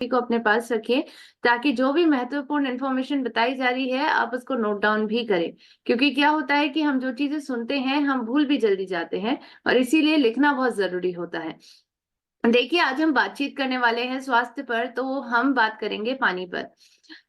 को अपने पास रखें, ताकि जो भी महत्वपूर्ण इन्फॉर्मेशन बताई जा रही है आप उसको नोट डाउन भी करें। क्योंकि क्या होता है कि हम जो चीजें सुनते हैं हम भूल भी जल्दी जाते हैं, और इसीलिए लिखना बहुत जरूरी होता है। देखिए, आज हम बातचीत करने वाले हैं स्वास्थ्य पर, तो हम बात करेंगे पानी पर।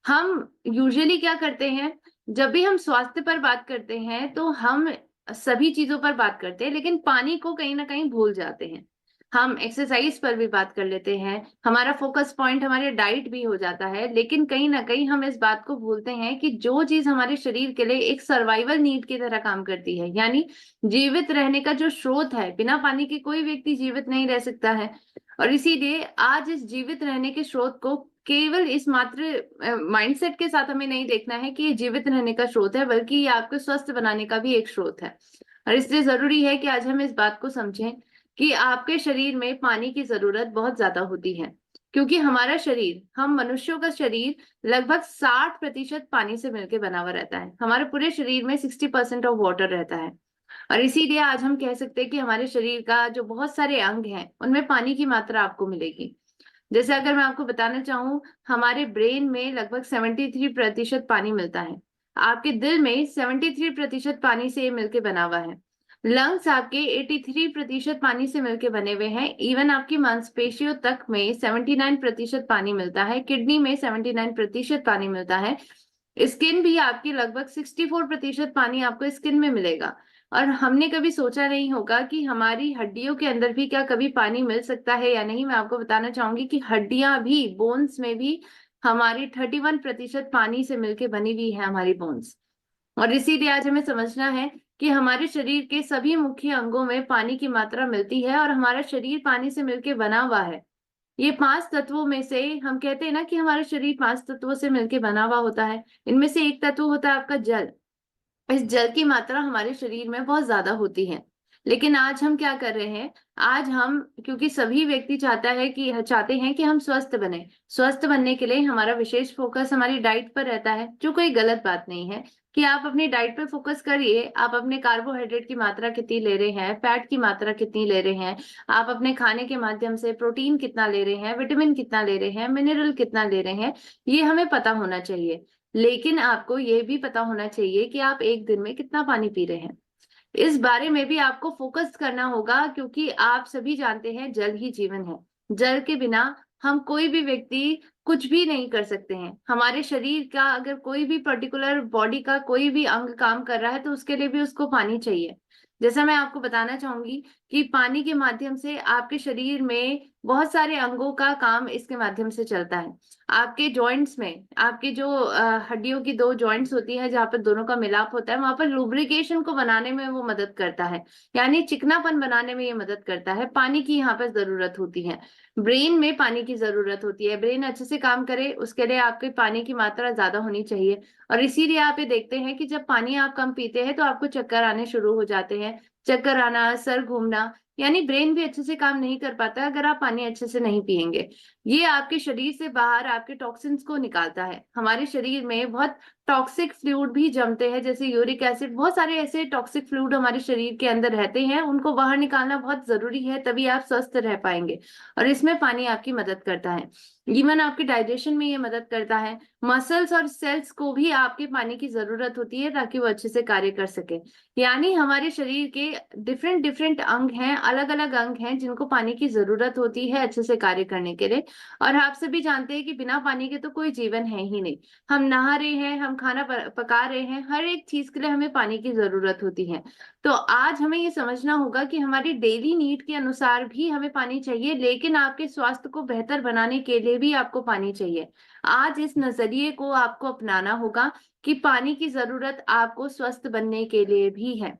हम यूजुअली क्या करते हैं, जब भी हम स्वास्थ्य पर बात करते हैं तो हम सभी चीजों पर बात करते हैं, लेकिन पानी को कहीं ना कहीं भूल जाते हैं। हम एक्सरसाइज पर भी बात कर लेते हैं, हमारा फोकस पॉइंट हमारे डाइट भी हो जाता है, लेकिन कहीं ना कहीं हम इस बात को भूलते हैं कि जो चीज हमारे शरीर के लिए एक सर्वाइवल नीड की तरह काम करती है, यानी जीवित रहने का जो स्रोत है, बिना पानी के कोई व्यक्ति जीवित नहीं रह सकता है। और इसीलिए आज इस जीवित रहने के स्रोत को केवल इस मात्र माइंडसेट के साथ हमें नहीं देखना है कि ये जीवित रहने का स्रोत है, बल्कि ये आपको स्वस्थ बनाने का भी एक स्रोत है। और इसलिए जरूरी है कि आज हम इस बात को समझें कि आपके शरीर में पानी की जरूरत बहुत ज्यादा होती है। क्योंकि हमारा शरीर, हम मनुष्यों का शरीर लगभग 60% पानी से मिलकर बना हुआ रहता है। हमारे पूरे शरीर में 60% ऑफ वाटर रहता है। और इसीलिए आज हम कह सकते हैं कि हमारे शरीर का जो बहुत सारे अंग हैं उनमें पानी की मात्रा आपको मिलेगी। जैसे अगर मैं आपको बताना चाहूँ, हमारे ब्रेन में लगभग 73% पानी मिलता है। आपके दिल में 73% पानी से मिलके बना हुआ है। लंग्स आपके 83% पानी से मिलके बने हुए हैं। इवन आपकी मांसपेशियों तक में 79% पानी मिलता है। किडनी में 79% पानी मिलता है। स्किन भी आपकी लगभग 64% पानी आपको स्किन में मिलेगा। और हमने कभी सोचा नहीं होगा कि हमारी हड्डियों के अंदर भी क्या कभी पानी मिल सकता है या नहीं। मैं आपको बताना चाहूंगी कि हड्डियां भी, बोन्स में भी हमारी 31% पानी से मिलके बनी हुई है हमारी बोन्स। और इसीलिए आज हमें समझना है कि हमारे शरीर के सभी मुख्य अंगों में पानी की मात्रा मिलती है, और हमारा शरीर पानी से मिलके बना हुआ है। ये 5 तत्वों में से, हम कहते हैं ना कि हमारा शरीर 5 तत्वों से मिलके बना हुआ होता है। इनमें से एक तत्व होता है आपका जल। इस जल की मात्रा हमारे शरीर में बहुत ज्यादा होती है। लेकिन आज हम क्या कर रहे हैं, आज हम, क्योंकि सभी व्यक्ति चाहते हैं कि हम स्वस्थ बने। स्वस्थ बनने के लिए हमारा विशेष फोकस हमारी डाइट पर रहता है, जो कोई गलत बात नहीं है कि आप अपनी डाइट पर फोकस करिए। आप अपने कार्बोहाइड्रेट की मात्रा कितनी ले रहे हैं, फैट की मात्रा कितनी ले रहे हैं, आप अपने खाने के माध्यम से प्रोटीन कितना ले रहे हैं, विटामिन कितना ले रहे हैं, मिनरल कितना ले रहे हैं, ये हमें पता होना चाहिए। लेकिन आपको ये भी पता होना चाहिए कि आप एक दिन में कितना पानी पी रहे हैं। इस बारे में भी आपको फोकस करना होगा, क्योंकि आप सभी जानते हैं जल ही जीवन है। जल के बिना हम कोई भी व्यक्ति कुछ भी नहीं कर सकते हैं। हमारे शरीर का अगर कोई भी पर्टिकुलर बॉडी का कोई भी अंग काम कर रहा है तो उसके लिए भी उसको पानी चाहिए। जैसा मैं आपको बताना चाहूंगी कि पानी के माध्यम से आपके शरीर में बहुत सारे अंगों का काम इसके माध्यम से चलता है। आपके जॉइंट्स में, आपके जो हड्डियों की दो जॉइंट्स होती है जहाँ पर दोनों का मिलाप होता है, वहां पर लुब्रिकेशन को बनाने में वो मदद करता है, यानी चिकनापन बनाने में ये मदद करता है। पानी की यहाँ पर जरूरत होती है। ब्रेन में पानी की जरूरत होती है। ब्रेन अच्छे से काम करे उसके लिए आपके पानी की मात्रा ज्यादा होनी चाहिए। और इसीलिए आप ये देखते हैं कि जब पानी आप कम पीते हैं तो आपको चक्कर आने शुरू हो जाते हैं। चक्कर आना, सर घूमना, यानी ब्रेन भी अच्छे से काम नहीं कर पाता अगर आप पानी अच्छे से नहीं पिएंगे। ये आपके शरीर से बाहर आपके टॉक्सिन्स को निकालता है। हमारे शरीर में बहुत टॉक्सिक फ्लूइड भी जमते हैं, जैसे यूरिक एसिड, बहुत सारे ऐसे टॉक्सिक फ्लूइड हमारे शरीर के अंदर रहते हैं। उनको बाहर निकालना बहुत जरूरी है, तभी आप स्वस्थ रह पाएंगे। और इसमें पानी आपकी मदद करता है। इवन आपके डाइजेशन में ये मदद करता है। मसल्स और सेल्स को भी आपके पानी की जरूरत होती है ताकि वो अच्छे से कार्य कर सके। यानी हमारे शरीर के डिफरेंट डिफरेंट अंग हैं, अलग अलग अंग हैं जिनको पानी की जरूरत होती है अच्छे से कार्य करने के लिए। और आप सभी जानते हैं कि बिना पानी के तो कोई जीवन है ही नहीं। हम नहा रहे हैं, हम खाना पका रहे हैं, हर एक चीज के लिए हमें पानी की जरूरत होती है। तो आज हमें ये समझना होगा कि हमारी डेली नीड के अनुसार भी हमें पानी चाहिए, लेकिन आपके स्वास्थ्य को बेहतर बनाने के लिए भी आपको पानी चाहिए। आज इस नजरिए को आपको अपनाना होगा कि पानी की जरूरत आपको स्वस्थ बनने के लिए भी है।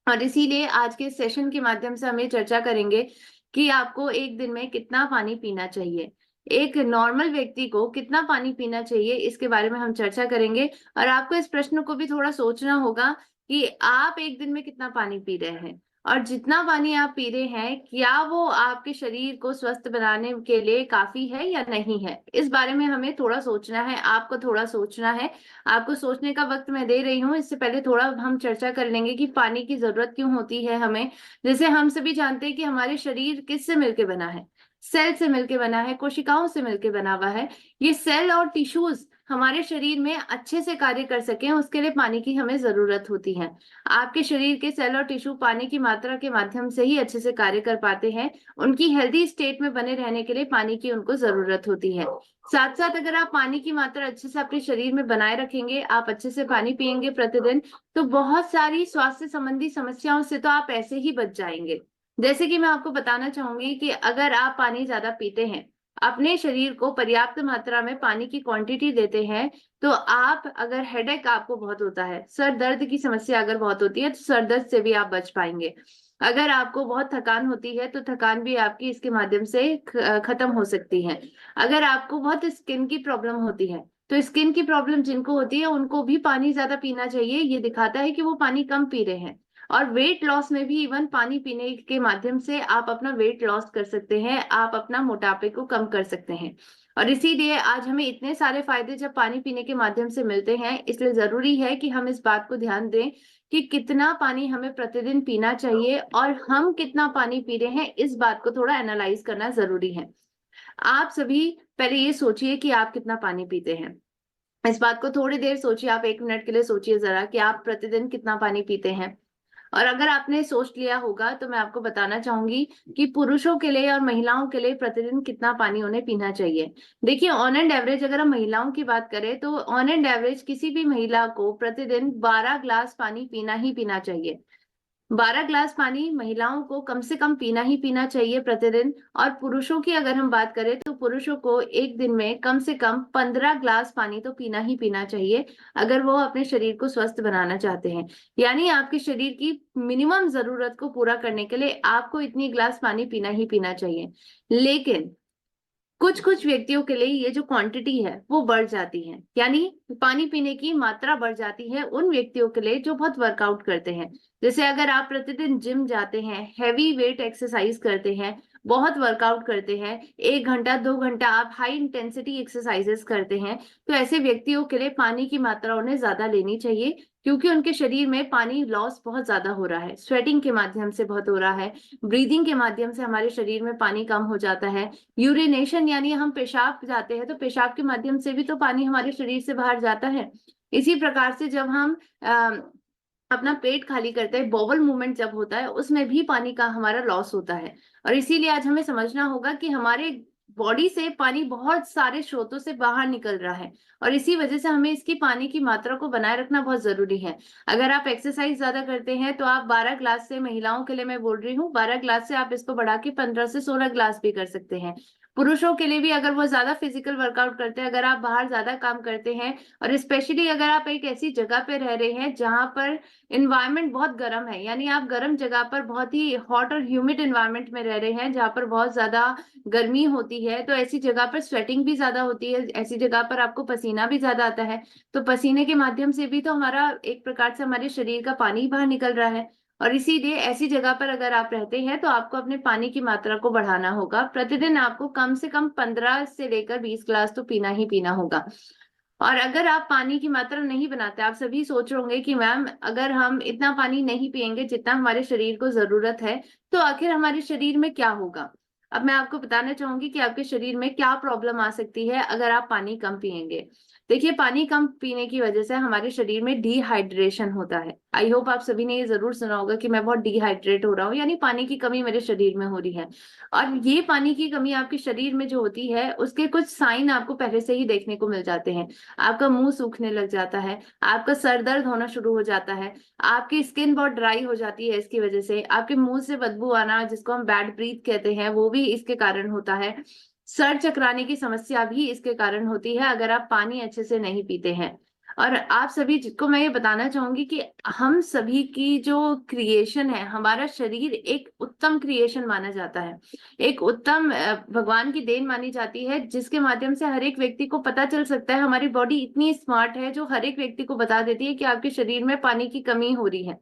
और इसीलिए आज के सेशन के माध्यम से हम ये चर्चा करेंगे कि आपको एक दिन में कितना पानी पीना चाहिए। एक नॉर्मल व्यक्ति को कितना पानी पीना चाहिए, इसके बारे में हम चर्चा करेंगे। और आपको इस प्रश्न को भी थोड़ा सोचना होगा कि आप एक दिन में कितना पानी पी रहे हैं, और जितना पानी आप पी रहे हैं क्या वो आपके शरीर को स्वस्थ बनाने के लिए काफी है या नहीं है। इस बारे में हमें थोड़ा सोचना है, आपको थोड़ा सोचना है। आपको सोचने का वक्त मैं दे रही हूँ। इससे पहले थोड़ा हम चर्चा कर लेंगे कि पानी की जरूरत क्यों होती है हमें। जैसे हम सभी जानते हैं कि हमारे शरीर किससे मिलके बना है। सेल से मिलके बना है, कोशिकाओं से मिलके बना हुआ है। ये सेल और टिश्यूज हमारे शरीर में अच्छे से कार्य कर सकें, उसके लिए पानी की हमें जरूरत होती है। आपके शरीर के सेल और टिश्यू पानी की मात्रा के माध्यम से ही अच्छे से कार्य कर पाते हैं। उनकी हेल्दी स्टेट में बने रहने के लिए पानी की उनको जरूरत होती है। साथ साथ अगर आप पानी की मात्रा अच्छे से अपने शरीर में बनाए रखेंगे, आप अच्छे से पानी पिएंगे प्रतिदिन, तो बहुत सारी स्वास्थ्य संबंधी समस्याओं से तो आप ऐसे ही बच जाएंगे। जैसे कि मैं आपको बताना चाहूंगी कि अगर आप पानी ज्यादा पीते हैं, अपने शरीर को पर्याप्त मात्रा में पानी की क्वांटिटी देते हैं, तो आप अगर हेडेक आपको बहुत होता है, सर दर्द की समस्या अगर बहुत होती है, तो सर दर्द से भी आप बच पाएंगे। अगर आपको बहुत थकान होती है, तो थकान भी आपकी इसके माध्यम से खत्म हो सकती है। अगर आपको बहुत स्किन की प्रॉब्लम होती है, तो स्किन की प्रॉब्लम जिनको होती है उनको भी पानी ज्यादा पीना चाहिए। ये दिखाता है कि वो पानी कम पी रहे हैं। और वेट लॉस में भी इवन पानी पीने के माध्यम से आप अपना वेट लॉस कर सकते हैं, आप अपना मोटापे को कम कर सकते हैं। और इसीलिए आज हमें इतने सारे फायदे जब पानी पीने के माध्यम से मिलते हैं, इसलिए जरूरी है कि हम इस बात को ध्यान दें कि कितना पानी हमें प्रतिदिन पीना चाहिए, और हम कितना पानी पी रहे हैं इस बात को थोड़ा एनालाइज करना जरूरी है। आप सभी पहले ये सोचिए कि आप कितना पानी पीते हैं। इस बात को थोड़ी देर सोचिए, आप 1 मिनट के लिए सोचिए जरा कि आप प्रतिदिन कितना पानी पीते हैं। और अगर आपने सोच लिया होगा, तो मैं आपको बताना चाहूंगी कि पुरुषों के लिए और महिलाओं के लिए प्रतिदिन कितना पानी उन्हें पीना चाहिए। देखिए, ऑन एंड एवरेज अगर हम महिलाओं की बात करें, तो ऑन एंड एवरेज किसी भी महिला को प्रतिदिन 12 ग्लास पानी पीना ही पीना चाहिए। 12 ग्लास पानी महिलाओं को कम से कम पीना ही पीना चाहिए प्रतिदिन। और पुरुषों की अगर हम बात करें, तो पुरुषों को एक दिन में कम से कम 15 ग्लास पानी तो पीना ही पीना चाहिए, अगर वो अपने शरीर को स्वस्थ बनाना चाहते हैं। यानी आपके शरीर की मिनिमम जरूरत को पूरा करने के लिए आपको इतनी ग्लास पानी पीना ही पीना चाहिए। लेकिन कुछ कुछ व्यक्तियों के लिए ये जो क्वांटिटी है वो बढ़ जाती है, यानी पानी पीने की मात्रा बढ़ जाती है उन व्यक्तियों के लिए जो बहुत वर्कआउट करते हैं। जैसे अगर आप प्रतिदिन जिम जाते हैं, हैवी वेट एक्सरसाइज करते हैं, बहुत वर्कआउट करते हैं, 1 घंटा 2 घंटा आप हाई इंटेंसिटी एक्सरसाइजेस करते हैं, तो ऐसे व्यक्तियों के लिए पानी की मात्रा उन्हें ज्यादा लेनी चाहिए, क्योंकि उनके शरीर में पानी लॉस बहुत ज्यादा हो रहा है, स्वेटिंग के माध्यम से बहुत हो रहा है, ब्रीदिंग के माध्यम से हमारे शरीर में पानी कम हो जाता है। यूरिनेशन यानी हम पेशाब जाते हैं, तो पेशाब के माध्यम से भी तो पानी हमारे शरीर से बाहर जाता है। इसी प्रकार से जब हम अपना पेट खाली करते हैं, बॉवल मूवमेंट जब होता है, उसमें भी पानी का हमारा लॉस होता है। और इसीलिए आज हमें समझना होगा कि हमारे बॉडी से पानी बहुत सारे स्रोतों से बाहर निकल रहा है, और इसी वजह से हमें इसकी पानी की मात्रा को बनाए रखना बहुत जरूरी है। अगर आप एक्सरसाइज ज्यादा करते हैं, तो आप 12 ग्लास से, महिलाओं के लिए मैं बोल रही हूँ, 12 ग्लास से आप इसको बढ़ा के 15 से 16 ग्लास भी कर सकते हैं। पुरुषों के लिए भी अगर वो ज्यादा फिजिकल वर्कआउट करते हैं, अगर आप बाहर ज्यादा काम करते हैं, और स्पेशली अगर आप एक ऐसी जगह पे रह रहे हैं जहां पर इन्वायरमेंट बहुत गर्म है, यानी आप गर्म जगह पर, बहुत ही हॉट और ह्यूमिड इन्वायरमेंट में रह रहे हैं जहां पर बहुत ज्यादा गर्मी होती है, तो ऐसी जगह पर स्वेटिंग भी ज्यादा होती है, ऐसी जगह पर आपको पसीना भी ज्यादा आता है। तो पसीने के माध्यम से भी तो हमारा एक प्रकार से हमारे शरीर का पानी बाहर निकल रहा है। और इसीलिए ऐसी जगह पर अगर आप रहते हैं, तो आपको अपने पानी की मात्रा को बढ़ाना होगा। प्रतिदिन आपको कम से कम 15 से लेकर 20 ग्लास तो पीना ही पीना होगा। और अगर आप पानी की मात्रा नहीं बनाते, आप सभी सोच रहे होंगे कि मैम, अगर हम इतना पानी नहीं पिएंगे जितना हमारे शरीर को जरूरत है, तो आखिर हमारे शरीर में क्या होगा। अब मैं आपको बताना चाहूंगी कि आपके शरीर में क्या प्रॉब्लम आ सकती है अगर आप पानी कम पिएंगे। देखिए, पानी कम पीने की वजह से हमारे शरीर में डिहाइड्रेशन होता है। आई होप आप सभी ने ये जरूर सुना होगा कि मैं बहुत डिहाइड्रेट हो रहा हूँ, यानी पानी की कमी मेरे शरीर में हो रही है। और ये पानी की कमी आपके शरीर में जो होती है, उसके कुछ साइन आपको पहले से ही देखने को मिल जाते हैं। आपका मुंह सूखने लग जाता है, आपका सर दर्द होना शुरू हो जाता है, आपकी स्किन बहुत ड्राई हो जाती है, इसकी वजह से आपके मुंह से बदबू आना, जिसको हम बैड ब्रीथ कहते हैं, वो भी इसके कारण होता है। सर चकराने की समस्या भी इसके कारण होती है अगर आप पानी अच्छे से नहीं पीते हैं। और आप सभी को मैं ये बताना चाहूंगी कि हम सभी की जो क्रिएशन है, हमारा शरीर एक उत्तम क्रिएशन माना जाता है, एक उत्तम भगवान की देन मानी जाती है, जिसके माध्यम से हर एक व्यक्ति को पता चल सकता है। हमारी बॉडी इतनी स्मार्ट है जो हर एक व्यक्ति को बता देती है कि आपके शरीर में पानी की कमी हो रही है।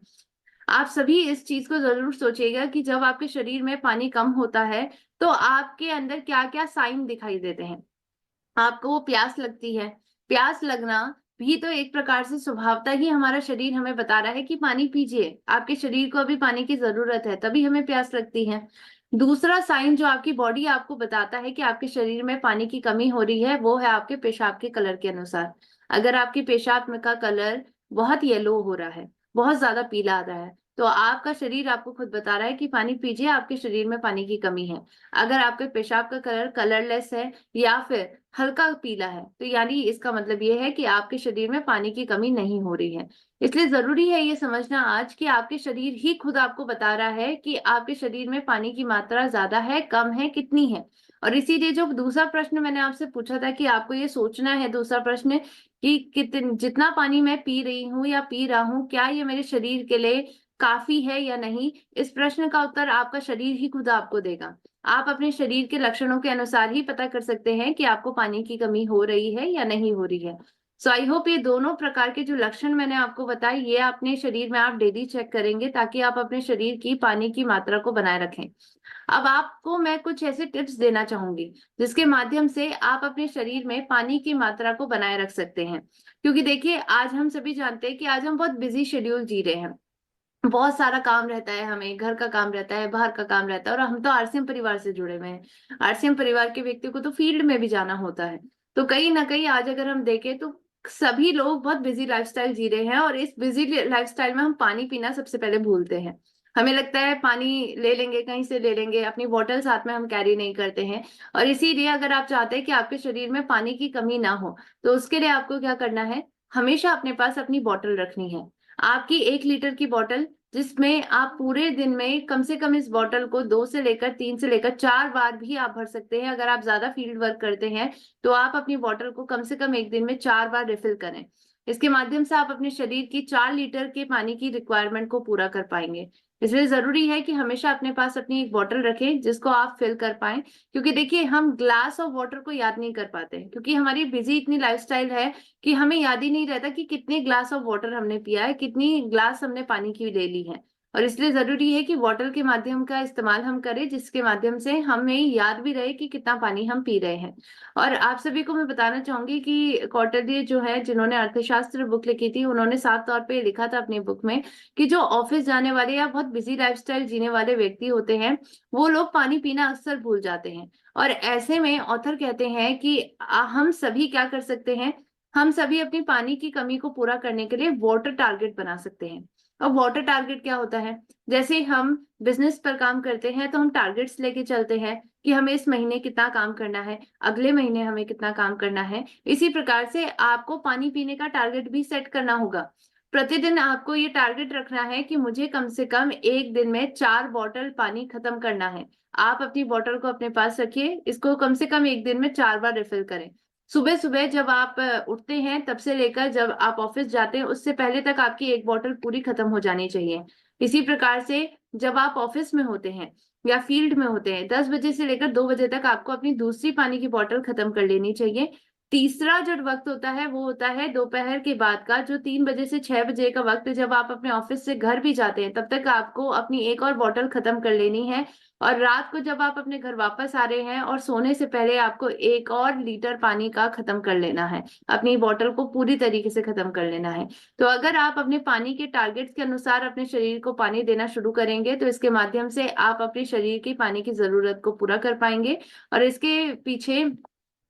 आप सभी इस चीज को जरूर सोचिएगा कि जब आपके शरीर में पानी कम होता है, तो आपके अंदर क्या क्या साइन दिखाई देते हैं। आपको वो प्यास लगती है, प्यास लगना भी तो एक प्रकार से स्वभावता ही हमारा शरीर हमें बता रहा है कि पानी पीजिए, आपके शरीर को अभी पानी की जरूरत है, तभी हमें प्यास लगती है। दूसरा साइन जो आपकी बॉडी आपको बताता है कि आपके शरीर में पानी की कमी हो रही है, वो है आपके पेशाब के कलर के अनुसार। अगर आपकी पेशाब में का कलर बहुत येलो हो रहा है, बहुत ज्यादा पीला आ रहा है, तो आपका शरीर आपको खुद बता रहा है कि पानी पीजिए, आपके शरीर में पानी की कमी है। अगर आपके पेशाब का कलर कलरलेस है या फिर हल्का पीला है, तो यानी इसका मतलब ये है कि आपके शरीर में पानी की कमी नहीं हो रही है। इसलिए जरूरी है ये समझना आज कि आपके शरीर ही खुद आपको बता रहा है कि आपके शरीर में पानी की मात्रा ज्यादा है, कम है, कितनी है। और इसीलिए जो दूसरा प्रश्न मैंने आपसे पूछा था कि आपको ये सोचना है, दूसरा प्रश्न, कि जितना पानी मैं पी रही हूँ या पी रहा हूँ, क्या ये मेरे शरीर के लिए काफी है या नहीं, इस प्रश्न का उत्तर आपका शरीर ही खुद आपको देगा। आप अपने शरीर के लक्षणों के अनुसार ही पता कर सकते हैं कि आपको पानी की कमी हो रही है या नहीं हो रही है। सो आई होप ये दोनों प्रकार के जो लक्षण मैंने आपको बताए, ये अपने शरीर में आप डेली चेक करेंगे ताकि आप अपने शरीर की पानी की मात्रा को बनाए रखें। अब आपको मैं कुछ ऐसे टिप्स देना चाहूंगी जिसके माध्यम से आप अपने शरीर में पानी की मात्रा को बनाए रख सकते हैं। क्योंकि देखिए, आज हम सभी जानते हैं कि आज हम बहुत बिजी शेड्यूल जी रहे हैं। बहुत सारा काम रहता है, हमें घर का काम रहता है, बाहर का काम रहता है, और हम तो आरसीएम परिवार से जुड़े हुए हैं। आरसीएम परिवार के व्यक्ति को तो फील्ड में भी जाना होता है। तो कहीं ना कहीं आज अगर हम देखें तो सभी लोग बहुत बिजी लाइफस्टाइल जी रहे हैं, और इस बिजी लाइफस्टाइल में हम पानी पीना सबसे पहले भूलते हैं। हमें लगता है पानी ले लेंगे, कहीं से ले लेंगे, अपनी बोतल साथ में हम कैरी नहीं करते हैं। और इसीलिए अगर आप चाहते हैं कि आपके शरीर में पानी की कमी ना हो, तो उसके लिए आपको क्या करना है, हमेशा अपने पास अपनी बोतल रखनी है। आपकी 1 लीटर की बोतल, जिसमें आप पूरे दिन में कम से कम इस बोतल को 2 से लेकर 3 से लेकर 4 बार भी आप भर सकते हैं। अगर आप ज्यादा फील्ड वर्क करते हैं तो आप अपनी बोतल को कम से कम एक दिन में 4 बार रिफिल करें। इसके माध्यम से आप अपने शरीर की 4 लीटर के पानी की रिक्वायरमेंट को पूरा कर पाएंगे। इसलिए जरूरी है कि हमेशा अपने पास अपनी एक बोतल रखें जिसको आप फिल कर पाएं। क्योंकि देखिए, हम ग्लास ऑफ वाटर को याद नहीं कर पाते हैं, क्योंकि हमारी बिजी इतनी लाइफस्टाइल है कि हमें याद ही नहीं रहता कि कितने ग्लास ऑफ वाटर हमने पिया है, कितनी ग्लास हमने पानी की ले ली है। और इसलिए जरूरी है कि बॉटल के माध्यम का इस्तेमाल हम करें, जिसके माध्यम से हमें याद भी रहे कि कितना पानी हम पी रहे हैं। और आप सभी को मैं बताना चाहूंगी कि कौटिल्य जो है, जिन्होंने अर्थशास्त्र बुक लिखी थी, उन्होंने साफ तौर पे लिखा था अपनी बुक में कि जो ऑफिस जाने वाले या बहुत बिजी लाइफस्टाइल जीने वाले व्यक्ति होते हैं, वो लोग पानी पीना अक्सर भूल जाते हैं। और ऐसे में ऑथर कहते हैं कि हम सभी क्या कर सकते हैं, हम सभी अपनी पानी की कमी को पूरा करने के लिए वाटर टारगेट बना सकते हैं। और वाटर टारगेट क्या होता है, जैसे हम बिजनेस पर काम करते हैं तो हम टारगेट्स लेके चलते हैं कि हमें इस महीने कितना काम करना है, अगले महीने हमें कितना काम करना है। इसी प्रकार से आपको पानी पीने का टारगेट भी सेट करना होगा। प्रतिदिन आपको ये टारगेट रखना है कि मुझे कम से कम एक दिन में 4 बोतल पानी खत्म करना है। आप अपनी बोतल को अपने पास रखिए, इसको कम से कम एक दिन में 4 बार रिफिल करें। सुबह सुबह जब आप उठते हैं तब से लेकर जब आप ऑफिस जाते हैं, उससे पहले तक आपकी एक बोतल पूरी खत्म हो जानी चाहिए। इसी प्रकार से जब आप ऑफिस में होते हैं या फील्ड में होते हैं, 10 बजे से लेकर 2 बजे तक आपको अपनी दूसरी पानी की बोतल खत्म कर लेनी चाहिए। तीसरा जो वक्त होता है वो होता है दोपहर के बाद का, जो 3 बजे से 6 बजे का वक्त, जब आप अपने ऑफिस से घर भी जाते हैं तब तक आपको अपनी एक और बोतल खत्म कर लेनी है। और रात को जब आप अपने घर वापस आ रहे हैं और सोने से पहले आपको 1 और लीटर पानी का खत्म कर लेना है, अपनी बोतल को पूरी तरीके से खत्म कर लेना है। तो अगर आप अपने पानी के टारगेट्स के अनुसार अपने शरीर को पानी देना शुरू करेंगे, तो इसके माध्यम से आप अपने शरीर की पानी की जरूरत को पूरा कर पाएंगे। और इसके पीछे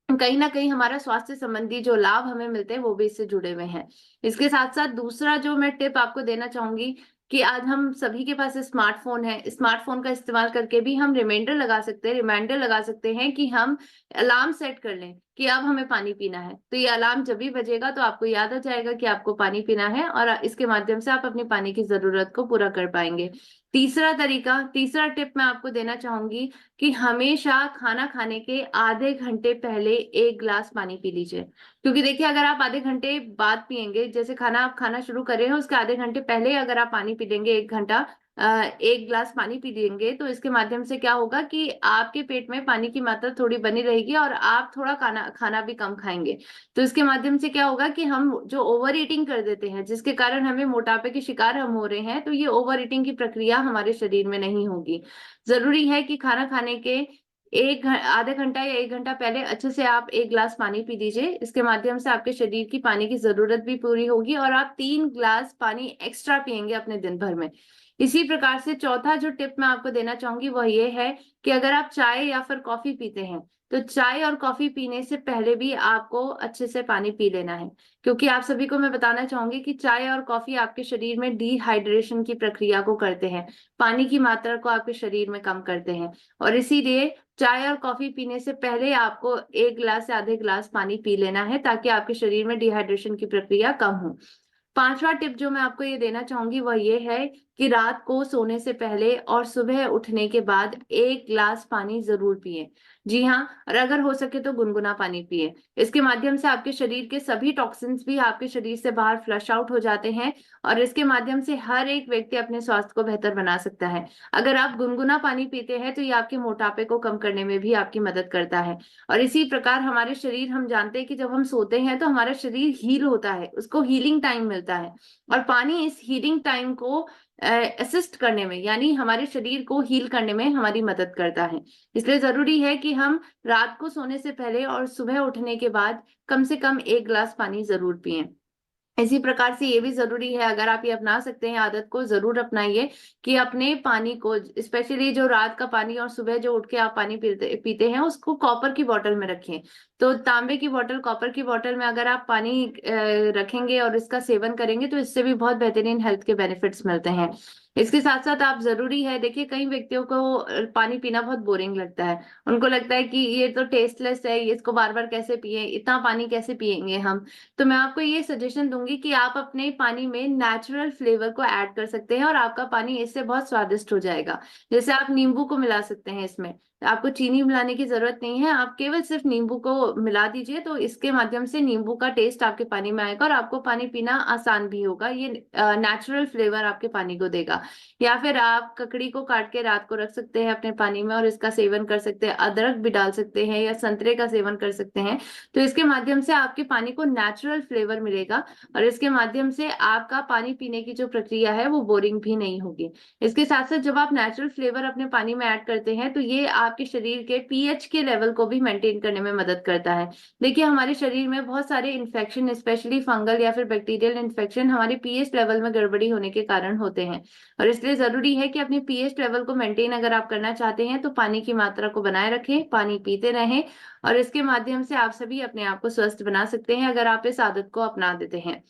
कहीं ना कहीं हमारा स्वास्थ्य संबंधी जो लाभ हमें मिलते हैं वो भी इससे जुड़े हुए हैं। इसके साथ साथ दूसरा जो मैं टिप आपको देना चाहूंगी कि आज हम सभी के पास स्मार्टफोन है, स्मार्टफोन का इस्तेमाल करके भी हम रिमाइंडर लगा सकते हैं कि हम अलार्म सेट कर लें कि अब हमें पानी पीना है। तो ये अलार्म जब भी बजेगा तो आपको याद आ जाएगा कि आपको पानी पीना है, और इसके माध्यम से आप अपनी पानी की जरूरत को पूरा कर पाएंगे। तीसरा टिप मैं आपको देना चाहूंगी कि हमेशा खाना खाने के आधे घंटे पहले 1 गिलास पानी पी लीजिए। क्योंकि देखिए, अगर आप आधे घंटे बाद पियेंगे, जैसे खाना आप खाना शुरू कर रहे हैं उसके आधे घंटे पहले अगर आप पानी पी लेंगे, 1 घंटा 1 गिलास पानी पी लेंगे, तो इसके माध्यम से क्या होगा कि आपके पेट में पानी की मात्रा थोड़ी बनी रहेगी और आप थोड़ा खाना खाना भी कम खाएंगे। तो इसके माध्यम से क्या होगा कि हम जो ओवर ईटिंग कर देते हैं, जिसके कारण हमें मोटापे के शिकार हम हो रहे हैं, तो ये ओवर ईटिंग की प्रक्रिया हमारे शरीर में नहीं होगी। जरूरी है कि खाना खाने के आधे घंटा या 1 घंटा पहले अच्छे से आप 1 गिलास पानी पी लीजिए। इसके माध्यम से आपके शरीर की पानी की जरूरत भी पूरी होगी और आप 3 गिलास पानी एक्स्ट्रा पियेंगे अपने दिन भर में। इसी प्रकार से चौथा जो टिप मैं आपको देना चाहूंगी वो ये है कि अगर आप चाय या फिर कॉफी पीते हैं तो चाय और कॉफी पीने से पहले भी आपको अच्छे से पानी पी लेना है, क्योंकि आप सभी को मैं बताना चाहूंगी कि चाय और कॉफी आपके शरीर में डिहाइड्रेशन की प्रक्रिया को करते हैं, पानी की मात्रा को आपके शरीर में कम करते हैं। और इसीलिए चाय और कॉफी पीने से पहले आपको 1 गिलास से आधे गिलास पानी पी लेना है ताकि आपके शरीर में डिहाइड्रेशन की प्रक्रिया कम हो। पांचवा टिप जो मैं आपको ये देना चाहूंगी वह ये है कि रात को सोने से पहले और सुबह उठने के बाद 1 गिलास पानी जरूर पिए। जी हाँ, और अगर हो सके तो गुनगुना पानी पिए। इसके माध्यम से आपके शरीर के सभी टॉक्सिन्स भी आपके शरीर से बाहर फ्लश आउट हो जाते हैं और इसके माध्यम से हर एक व्यक्ति अपने स्वास्थ्य को बेहतर बना सकता है। अगर आप गुनगुना पानी पीते हैं तो ये आपके मोटापे को कम करने में भी आपकी मदद करता है। और इसी प्रकार हमारे शरीर, हम जानते हैं कि जब हम सोते हैं तो हमारा शरीर हील होता है, उसको हीलिंग टाइम मिलता है, और पानी इस हीलिंग टाइम को असिस्ट करने में, यानी हमारे शरीर को हील करने में हमारी मदद करता है। इसलिए जरूरी है कि हम रात को सोने से पहले और सुबह उठने के बाद कम से कम 1 गिलास पानी जरूर पिएं। इसी प्रकार से ये भी जरूरी है, अगर आप ये अपना सकते हैं आदत को जरूर अपनाइए, कि अपने पानी को, स्पेशली जो रात का पानी और सुबह जो उठ के आप पानी पीते हैं उसको कॉपर की बोतल में रखें। तो तांबे की बोतल, कॉपर की बोतल में अगर आप पानी रखेंगे और इसका सेवन करेंगे तो इससे भी बहुत बेहतरीन हेल्थ के बेनिफिट्स मिलते हैं। इसके साथ साथ आप, जरूरी है, देखिए कई व्यक्तियों को पानी पीना बहुत बोरिंग लगता है। उनको लगता है कि ये तो टेस्टलेस है, इसको बार बार कैसे पिए, इतना पानी कैसे पिएंगे हम। तो मैं आपको ये सजेशन दूंगी कि आप अपने पानी में नेचुरल फ्लेवर को ऐड कर सकते हैं और आपका पानी इससे बहुत स्वादिष्ट हो जाएगा। जैसे आप नींबू को मिला सकते हैं इसमें, आपको चीनी मिलाने की जरूरत नहीं है, आप केवल सिर्फ नींबू को मिला दीजिए, तो इसके माध्यम से नींबू का टेस्ट आपके पानी में आएगा और आपको पानी पीना आसान भी होगा। ये नेचुरल फ्लेवर आपके पानी को देगा। या फिर आप ककड़ी को काट के रात को रख सकते हैं अपने पानी में और इसका सेवन कर सकते हैं, अदरक भी डाल सकते हैं या संतरे का सेवन कर सकते हैं। तो इसके माध्यम से आपके पानी को नेचुरल फ्लेवर मिलेगा और इसके माध्यम से आपका पानी पीने की जो प्रक्रिया है वो बोरिंग भी नहीं होगी। इसके साथ साथ जब आप नेचुरल फ्लेवर अपने पानी में ऐड करते हैं तो ये आपके शरीर के पीएच के लेवल को भी मेंटेन करने में मदद करता है। देखिए हमारे शरीर में बहुत सारे इन्फेक्शन, स्पेशली फंगल या फिर बैक्टीरियल इन्फेक्शन, हमारे पीएच लेवल में गड़बड़ी होने के कारण होते हैं। और इसलिए जरूरी है कि अपने पीएच लेवल को मेंटेन अगर आप करना चाहते हैं तो पानी की मात्रा को बनाए रखें, पानी पीते रहें, और इसके माध्यम से आप सभी अपने आप को स्वस्थ बना सकते हैं अगर आप इस आदत को अपना देते हैं।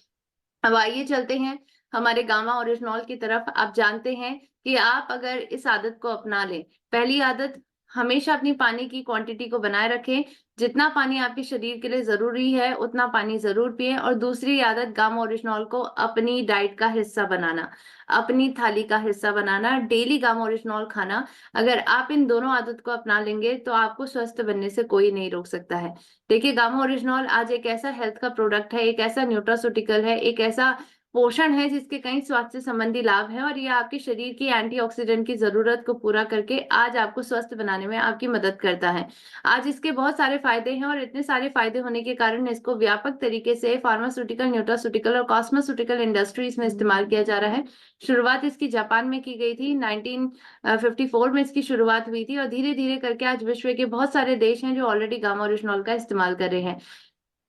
अब आइए चलते हैं हमारे गामा ओरिजिनॉल की तरफ। आप जानते हैं कि आप अगर इस आदत को अपना लें, पहली आदत, हमेशा अपनी पानी की क्वांटिटी को बनाए रखें, जितना पानी आपके शरीर के लिए जरूरी है उतना पानी जरूर पिएं। और दूसरी आदत, गामा ओरिजिनॉल को अपनी डाइट का हिस्सा बनाना, अपनी थाली का हिस्सा बनाना, डेली गामा ओरिजिनॉल खाना। अगर आप इन दोनों आदत को अपना लेंगे तो आपको स्वस्थ बनने से कोई नहीं रोक सकता है। देखिए गामा ओरिजिनॉल आज एक ऐसा हेल्थ का प्रोडक्ट है, एक ऐसा न्यूट्रास्यूटिकल है, एक ऐसा पोषण है जिसके कई स्वास्थ्य संबंधी लाभ हैं और ये आपके शरीर की एंटीऑक्सीडेंट की जरूरत को पूरा करके आज आपको स्वस्थ बनाने में आपकी मदद करता है। आज इसके बहुत सारे फायदे हैं और इतने सारे फायदे होने के कारण इसको व्यापक तरीके से फार्मास्यूटिकल, न्यूट्रास्यूटिकल और कॉस्मेस्यूटिकल इंडस्ट्रीज में इस्तेमाल किया जा रहा है। शुरुआत इसकी जापान में की गई थी, 1954 में इसकी शुरुआत हुई थी और धीरे धीरे करके आज विश्व के बहुत सारे देश हैं जो ऑलरेडी गामा ओरिजिनॉल का इस्तेमाल कर रहे हैं।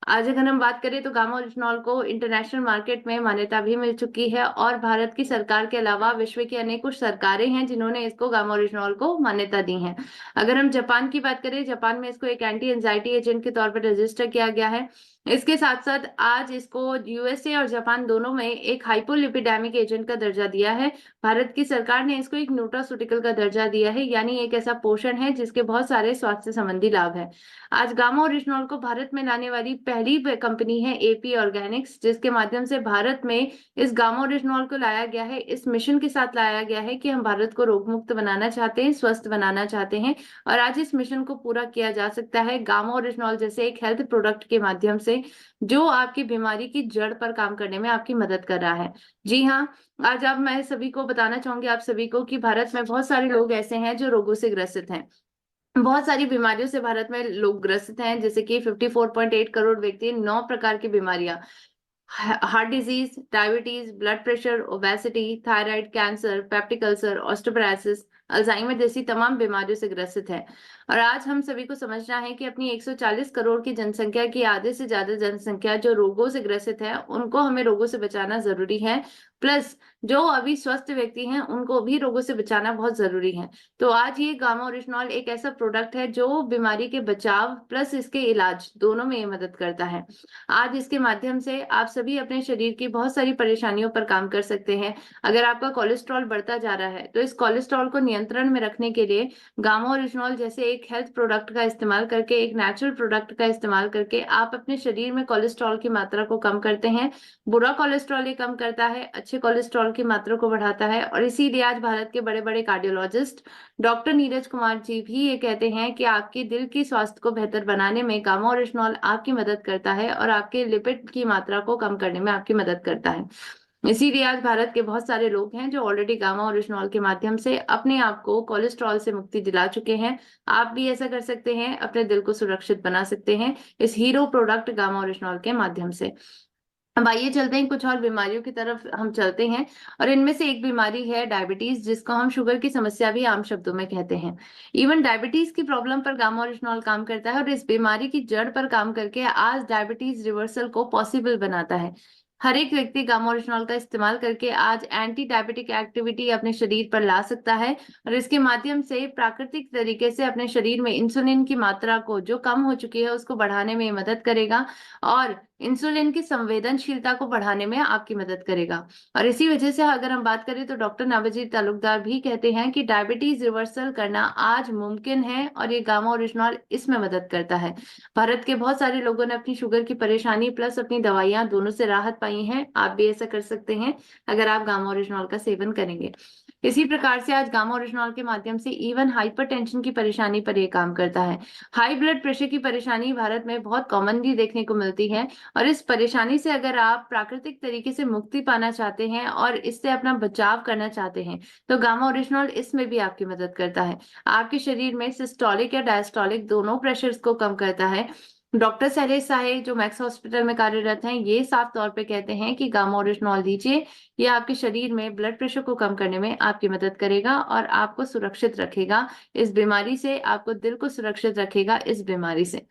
आज अगर हम बात करें तो गामा ओरिजिनॉल को इंटरनेशनल मार्केट में मान्यता भी मिल चुकी है और भारत की सरकार के अलावा विश्व की अनेक कुछ सरकारें हैं जिन्होंने इसको, गामा ओरिजिनॉल को, मान्यता दी है। अगर हम जापान की बात करें, जापान में इसको एक एंटी एंजाइटी एजेंट के तौर पर रजिस्टर किया गया है। इसके साथ साथ आज इसको यूएसए और जापान दोनों में एक हाइपोलिपिडेमिक एजेंट का दर्जा दिया है। भारत की सरकार ने इसको एक न्यूट्रास्यूटिकल का दर्जा दिया है, यानी एक ऐसा पोषण है जिसके बहुत सारे स्वास्थ्य संबंधी लाभ है। आज गामा ओरिजिनॉल को भारत में लाने वाली पहली कंपनी है एपी ऑर्गेनिक्स, जिसके माध्यम से भारत में इस गामा ओरिजिनॉल को लाया गया है। इस मिशन के साथ लाया गया है कि हम भारत को रोग मुक्त बनाना चाहते हैं, स्वस्थ बनाना चाहते हैं, और आज इस मिशन को पूरा किया जा सकता है गामा ओरिजिनॉल जैसे एक हेल्थ प्रोडक्ट के माध्यम से, जो आपकी बीमारी की जड़ पर काम करने में आपकी मदद कर रहा है। जी हाँ, आज अब मैं सभी को बताना चाहूंगी, आप सभी को, कि भारत में बहुत सारे लोग ऐसे हैं जो रोगों से ग्रसित हैं। बहुत सारी बीमारियों से भारत में लोग ग्रसित हैं, जैसे कि 54.8 करोड़ व्यक्ति, 9 प्रकार की बीमारियां, heart disease, diabetes, blood pressure, obesity, thyroid, cancer, peptic ulcer, osteoporosis, Alzheimer जैसी तमाम बीमारियों से ग्रसित है। और आज हम सभी को समझना है कि अपनी 140 करोड़ की जनसंख्या की आधे से ज्यादा जनसंख्या जो रोगों से ग्रसित है, उनको हमें रोगों से बचाना जरूरी है। प्लस जो अभी स्वस्थ व्यक्ति हैं उनको भी रोगों से बचाना बहुत जरूरी है। तो आज ये गामा ओरिजिनॉल एक ऐसा प्रोडक्ट है जो बीमारी के बचाव प्लस इसके इलाज दोनों में ये मदद करता है। आज इसके माध्यम से आप सभी अपने शरीर की बहुत सारी परेशानियों पर काम कर सकते हैं। अगर आपका कोलेस्ट्रॉल बढ़ता जा रहा है तो इस कोलेस्ट्रॉल को नियंत्रण में रखने के लिए गामा ओरिजिनॉल जैसे एक हेल्थ प्रोडक्ट का इस्तेमाल करके, एक नेचुरल प्रोडक्ट का इस्तेमाल करके आप अपने शरीर में कोलेस्ट्रॉल की मात्रा को कम करते हैं। बुरा कोलेस्ट्रॉल ये कम करता है, अच्छे कोलेस्ट्रॉल की मात्रा को बढ़ाता है। और इसीलिए आज भारत के बड़े बड़े कार्डियोलॉजिस्ट डॉक्टर नीरज कुमार जी भी ये कहते हैं कि आपके दिल की स्वास्थ्य को बेहतर बनाने में गामा ओरिजिनॉल आपकी मदद करता है और आपके लिपिड की मात्रा को कम करने में आपकी मदद करता है। इसीलिए आज भारत के बहुत सारे लोग हैं जो ऑलरेडी गामा ओरिजिनॉल के माध्यम से अपने आप को कोलेस्ट्रॉल से मुक्ति दिला चुके हैं। आप भी ऐसा कर सकते हैं, अपने दिल को सुरक्षित बना सकते हैं इस हीरो प्रोडक्ट गामा ओरिजिनॉल के माध्यम से। अब आइए चलते हैं, कुछ और बीमारियों की तरफ हम चलते हैं। और इनमें से एक बीमारी है डायबिटीज, जिसको हम शुगर की समस्या भी आम शब्दों में कहते हैं। इवन डायबिटीज की प्रॉब्लम पर गामा ओरिजिनॉल काम करता है और इस बीमारी की जड़ पर काम करके आज डायबिटीज रिवर्सल को पॉसिबल बनाता है। हर एक व्यक्ति गामा ओरिजिनॉल का इस्तेमाल करके आज एंटी डायबिटिक एक्टिविटी अपने शरीर पर ला सकता है और इसके माध्यम से प्राकृतिक तरीके से अपने शरीर में इंसुलिन की मात्रा को जो कम हो चुकी है उसको बढ़ाने में मदद करेगा और इंसुलिन की संवेदनशीलता को बढ़ाने में आपकी मदद करेगा। और इसी वजह से अगर हम बात करें तो डॉक्टर नवजीत तालुकदार भी कहते हैं कि डायबिटीज रिवर्सल करना आज मुमकिन है और ये गामा ओरिजिनॉल इसमें मदद करता है। भारत के बहुत सारे लोगों ने अपनी शुगर की परेशानी प्लस अपनी दवाइयां दोनों से राहत पाई है। आप भी ऐसा कर सकते हैं अगर आप गामा ओरिजिनॉल का सेवन करेंगे। इसी प्रकार से आज गामा ओरिजिनॉल के माध्यम से इवन हाइपरटेंशन की परेशानी पर यह काम करता है। हाई ब्लड प्रेशर की परेशानी भारत में बहुत कॉमनली देखने को मिलती है और इस परेशानी से अगर आप प्राकृतिक तरीके से मुक्ति पाना चाहते हैं और इससे अपना बचाव करना चाहते हैं तो गामा ओरिजिनॉल इसमें भी आपकी मदद करता है। आपके शरीर में सिस्टोलिक या डायस्टोलिक दोनों प्रेशर्स को कम करता है। डॉक्टर शैलेश साहे जो मैक्स हॉस्पिटल में कार्यरत हैं, ये साफ तौर पे कहते हैं कि गामा ओरिजिनॉल लीजिए, ये आपके शरीर में ब्लड प्रेशर को कम करने में आपकी मदद करेगा और आपको सुरक्षित रखेगा इस बीमारी से, आपको दिल को सुरक्षित रखेगा इस बीमारी से।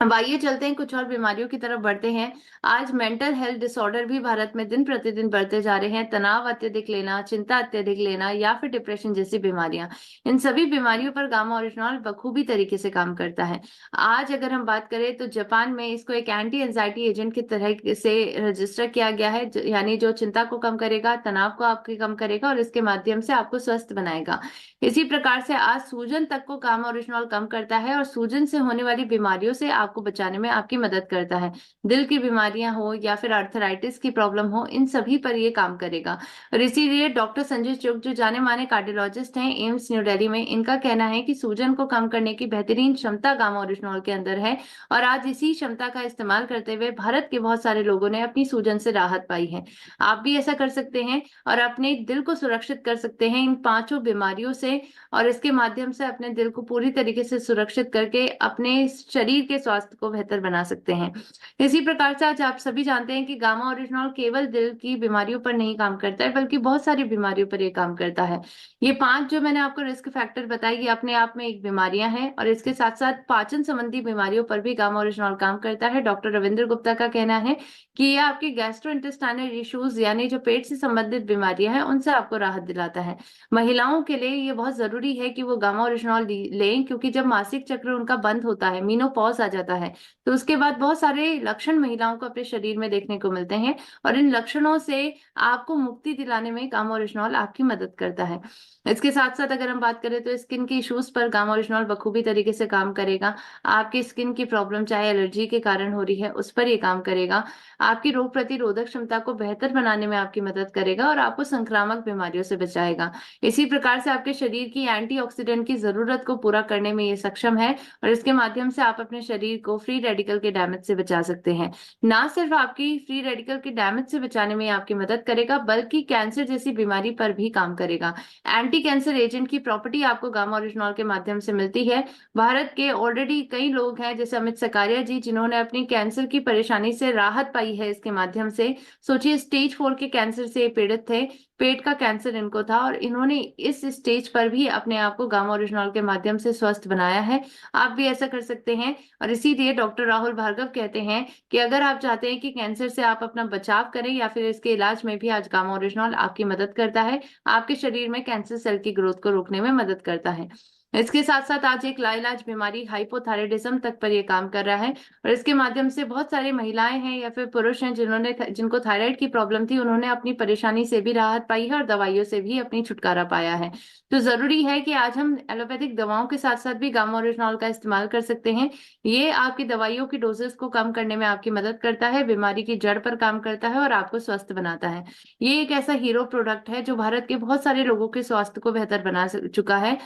अब आइए चलते हैं, कुछ और बीमारियों की तरफ बढ़ते हैं। आज मेंटल हेल्थ डिसऑर्डर भी भारत में दिन प्रतिदिन बढ़ते जा रहे हैं। तनाव अत्यधिक लेना, चिंता अत्यधिक लेना या फिर डिप्रेशन जैसी बीमारियां, इन सभी बीमारियों पर गामा ओरिजिनॉल बखूबी तरीके से काम करता है। आज अगर हम बात करें तो जापान में इसको एक एंटी एंजाइटी एजेंट की तरह से रजिस्टर किया गया है, यानी जो चिंता को कम करेगा, तनाव को आपके कम करेगा और इसके माध्यम से आपको स्वस्थ बनाएगा। इसी प्रकार से आज सूजन तक को गामा ओरिजिनॉल कम करता है और सूजन से होने वाली बीमारियों से आपको बचाने में आपकी मदद करता है। दिल की बीमारियां हो या फिर आर्थराइटिस की प्रॉब्लम हो, इन सभी पर ये काम करेगा। और इसीलिए डॉक्टर संजय चुग जो जाने माने कार्डियोलॉजिस्ट हैं एम्स न्यू दिल्ली में, इनका कहना है कि सूजन को कम करने की बेहतरीन क्षमता गामा ओरिजिनॉल के अंदर है और आज इसी क्षमता का इस्तेमाल करते हुए भारत के बहुत सारे लोगों ने अपनी सूजन से राहत पाई है। आप भी ऐसा कर सकते हैं और अपने दिल को सुरक्षित कर सकते हैं इन पांचों बीमारियों से और इसके माध्यम से अपने दिल को पूरी तरीके से सुरक्षित करके अपने शरीर के स्वास्थ्य को बेहतर बना सकते हैं। इसी प्रकार से आज आप सभी जानते हैं कि गामा ओरिजिनॉल केवल दिल की बीमारियों पर नहीं काम करता है बल्कि बहुत सारी बीमारियों पर यह काम करता है। ये 5 जो मैंने आपको रिस्क फैक्टर बताई, ये अपने आप में एक बीमारियां हैं और इसके साथ साथ पाचन संबंधी बीमारियों पर भी गामा ओरिजिनॉल काम करता है। डॉक्टर रविंद्र गुप्ता का कहना है कि यह आपके गैस्ट्रोइंटेस्टाइनल इश्यूज यानी जो पेट से संबंधित बीमारियां हैं उनसे आपको राहत दिलाता है। महिलाओं के लिए ये बहुत जरूरी है कि वो गामा ओरिजिनॉल लें, क्योंकि जब मासिक चक्र उनका बंद होता है, मीनोपॉज आ जाता है, तो उसके बाद बहुत सारे लक्षण महिलाओं को अपने शरीर में देखने को मिलते हैं और इन लक्षणों से आपको मुक्ति दिलाने में गामा ओरिजिनॉल आपकी मदद करता है। इसके साथ साथ अगर हम बात करें तो स्किन के इश्यूज पर गामा ओरिजिनॉल बखूबी तरीके से काम करेगा। आपकी स्किन की प्रॉब्लम चाहे एलर्जी के कारण हो रही है, उस पर ये काम करेगा। आपकी रोग प्रतिरोधक क्षमता को बेहतर बनाने में आपकी मदद करेगा और आपको संक्रामक बीमारियों से बचाएगा। इसी प्रकार से आपके शरीर की एंटीऑक्सीडेंट की जरूरत को पूरा करने में ये सक्षम है और इसके माध्यम से आप अपने शरीर को फ्री रेडिकल के डैमेज से बचा सकते हैं। ना सिर्फ आपकी फ्री रेडिकल के डैमेज से बचाने में आपकी मदद करेगा बल्कि कैंसर जैसी बीमारी पर भी काम करेगा। एंटी कैंसर एजेंट की प्रॉपर्टी आपको गामा ओरिजिनॉल के माध्यम से मिलती है। भारत के ऑलरेडी कई लोग हैं जैसे अमित सकारिया जी, जिन्होंने अपनी कैंसर की परेशानी से राहत पाई है इसके माध्यम से। सोचिए, स्टेज 4 के कैंसर से पीड़ित थे, पेट का कैंसर इनको था और इन्होंने इस स्टेज पर भी अपने आप को गामा ओरिजिनॉल के माध्यम से स्वस्थ बनाया है। आप भी ऐसा कर सकते हैं और इसीलिए डॉक्टर राहुल भार्गव कहते हैं कि अगर आप चाहते हैं कि कैंसर से आप अपना बचाव करें या फिर इसके इलाज में भी आज गामा ओरिजिनॉल आपकी मदद करता है, आपके शरीर में कैंसर सेल की ग्रोथ को रोकने में मदद करता है। इसके साथ साथ आज एक लाइलाज बीमारी हाइपोथायराइडिज्म तक पर ये काम कर रहा है और इसके माध्यम से बहुत सारी महिलाएं हैं या फिर पुरुष हैं जिनको थायराइड की प्रॉब्लम थी, उन्होंने अपनी परेशानी से भी राहत पाई है और दवाइयों से भी अपनी छुटकारा पाया है। तो जरूरी है कि आज हम एलोपैथिक दवाओं के साथ साथ भी गामा ओरिजिनॉल का इस्तेमाल कर सकते हैं। ये आपकी दवाइयों की डोजेस को कम करने में आपकी मदद करता है, बीमारी की जड़ पर काम करता है और आपको स्वस्थ बनाता है। ये एक ऐसा हीरो प्रोडक्ट है जो भारत के बहुत सारे लोगों के स्वास्थ्य को बेहतर बना चुका है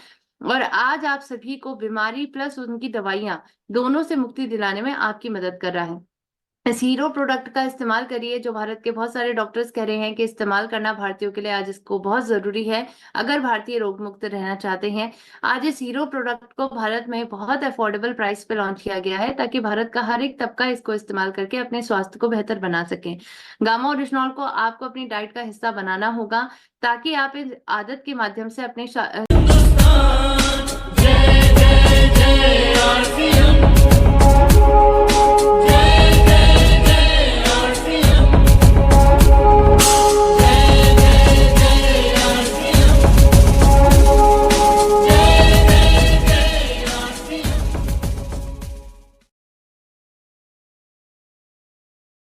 और आज आप सभी को बीमारी प्लस उनकी दवाइयां दोनों से मुक्ति दिलाने में आपकी मदद कर रहा है। इस हीरो प्रोडक्ट का इस्तेमाल करिए जो भारत के बहुत सारे डॉक्टर्स कह रहे हैं कि इस्तेमाल करना भारतीयों के लिए आज इसको बहुत जरूरी है अगर भारतीय रोग मुक्त रहना चाहते हैं। आज इस हीरो प्रोडक्ट को भारत में बहुत अफोर्डेबल प्राइस पे लॉन्च किया गया है ताकि भारत का हर एक तबका इसको इस्तेमाल करके अपने स्वास्थ्य को बेहतर बना सके। गामा ओरिजिनॉल को आपको अपनी डाइट का हिस्सा बनाना होगा ताकि आप इस आदत के माध्यम से अपने जय जय जय आरसीएम।